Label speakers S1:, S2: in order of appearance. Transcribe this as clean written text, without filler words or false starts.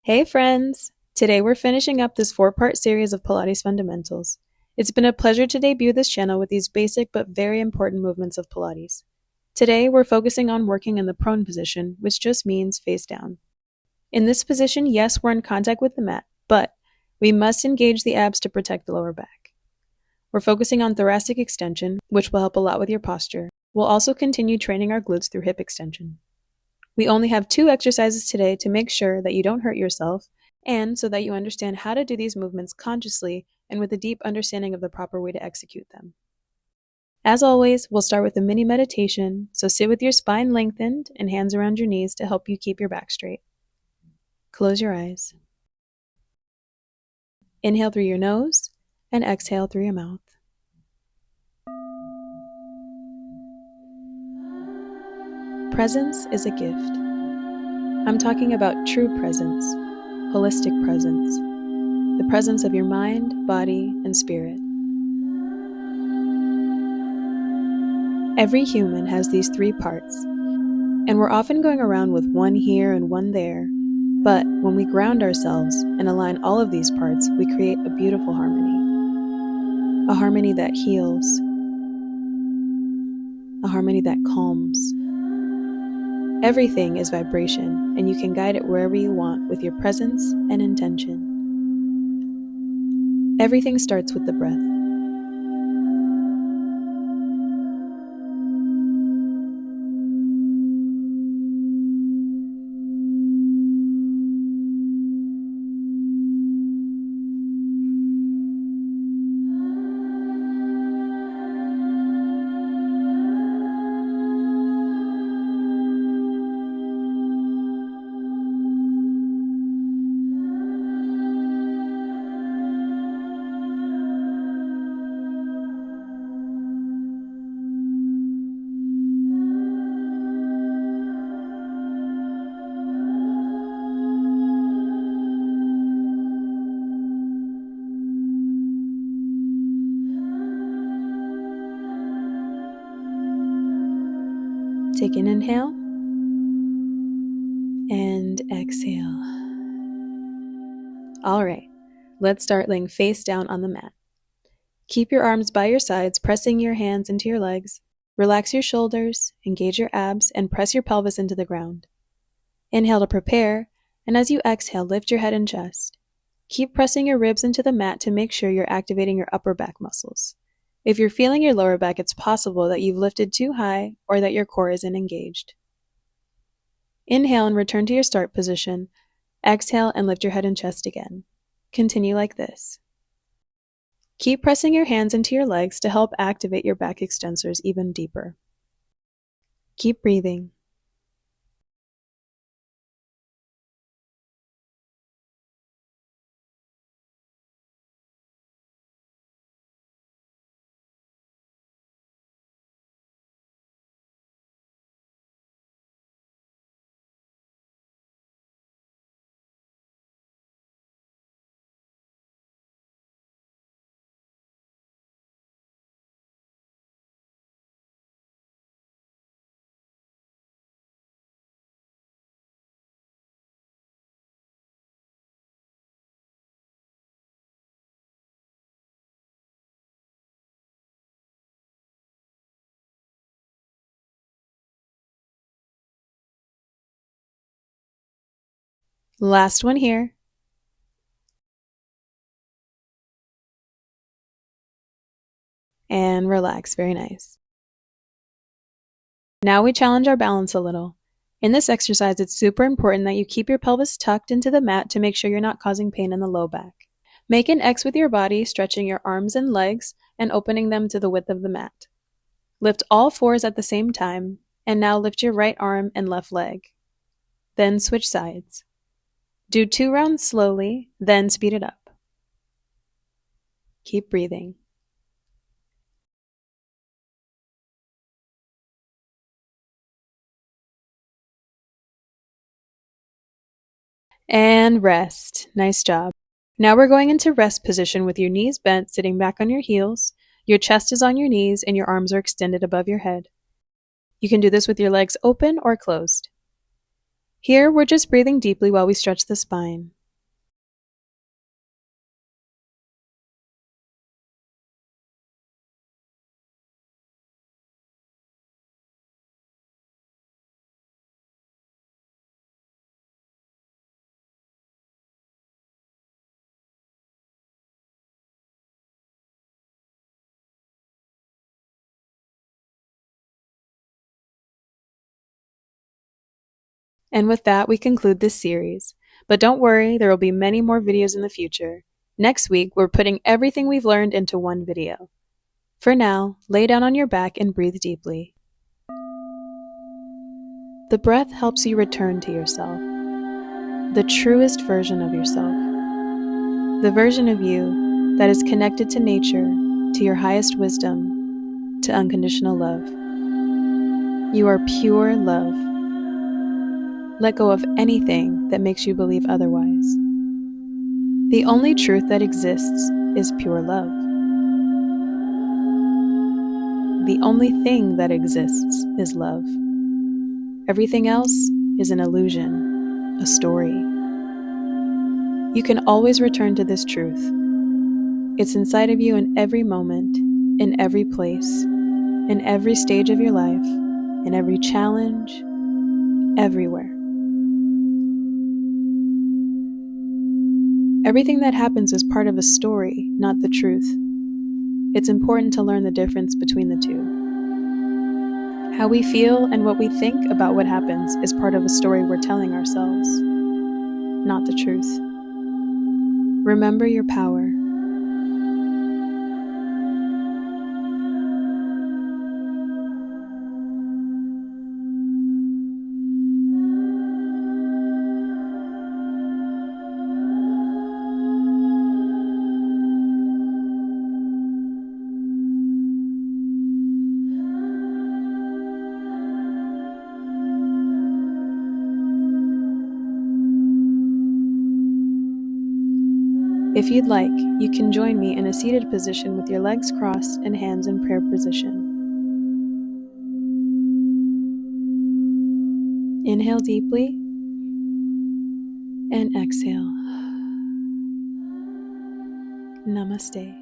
S1: Hey friends! Today we're finishing up this 4-part series of Pilates Fundamentals. It's been a pleasure to debut this channel with these basic but very important movements of Pilates. Today we're focusing on working in the prone position, which just means face down. In this position, yes, we're in contact with the mat, but we must engage the abs to protect the lower back. We're focusing on thoracic extension, which will help a lot with your posture. We'll also continue training our glutes through hip extension. We only have 2 exercises today to make sure that you don't hurt yourself and so that you understand how to do these movements consciously and with a deep understanding of the proper way to execute them. As always, we'll start with a mini meditation, so sit with your spine lengthened and hands around your knees to help you keep your back straight. Close your eyes. Inhale through your nose and exhale through your mouth. Presence is a gift. I'm talking about true presence, holistic presence, the presence of your mind, body, and spirit. Every human has these 3 parts, and we're often going around with one here and one there, but when we ground ourselves and align all of these parts, we create a beautiful harmony. A harmony that heals, a harmony that calms. Everything is vibration, and you can guide it wherever you want with your presence and intention. Everything starts with the breath. Take an inhale and exhale. All right, let's start laying face down on the mat. Keep your arms by your sides, pressing your hands into your legs. Relax your shoulders, engage your abs, and press your pelvis into the ground. Inhale to prepare, and as you exhale, lift your head and chest. Keep pressing your ribs into the mat to make sure you're activating your upper back muscles. If you're feeling your lower back, it's possible that you've lifted too high or that your core isn't engaged. Inhale and return to your start position. Exhale and lift your head and chest again. Continue like this. Keep pressing your hands into your legs to help activate your back extensors even deeper. Keep breathing. Last one here. And relax, very nice. Now we challenge our balance a little. In this exercise, it's super important that you keep your pelvis tucked into the mat to make sure you're not causing pain in the low back. Make an X with your body, stretching your arms and legs and opening them to the width of the mat. Lift all 4s at the same time, and now lift your right arm and left leg. Then switch sides. Do 2 rounds slowly, then speed it up. Keep breathing. And rest. Nice job. Now we're going into rest position with your knees bent, sitting back on your heels. Your chest is on your knees and your arms are extended above your head. You can do this with your legs open or closed. Here, we're just breathing deeply while we stretch the spine. And with that, we conclude this series. But don't worry, there will be many more videos in the future. Next week, we're putting everything we've learned into one video. For now, lay down on your back and breathe deeply. The breath helps you return to yourself, the truest version of yourself, the version of you that is connected to nature, to your highest wisdom, to unconditional love. You are pure love. Let go of anything that makes you believe otherwise. The only truth that exists is pure love. The only thing that exists is love. Everything else is an illusion, a story. You can always return to this truth. It's inside of you in every moment, in every place, in every stage of your life, in every challenge, everywhere. Everything that happens is part of a story, not the truth. It's important to learn the difference between the two. How we feel and what we think about what happens is part of a story we're telling ourselves, not the truth. Remember your power. If you'd like, you can join me in a seated position with your legs crossed and hands in prayer position. Inhale deeply and exhale. Namaste.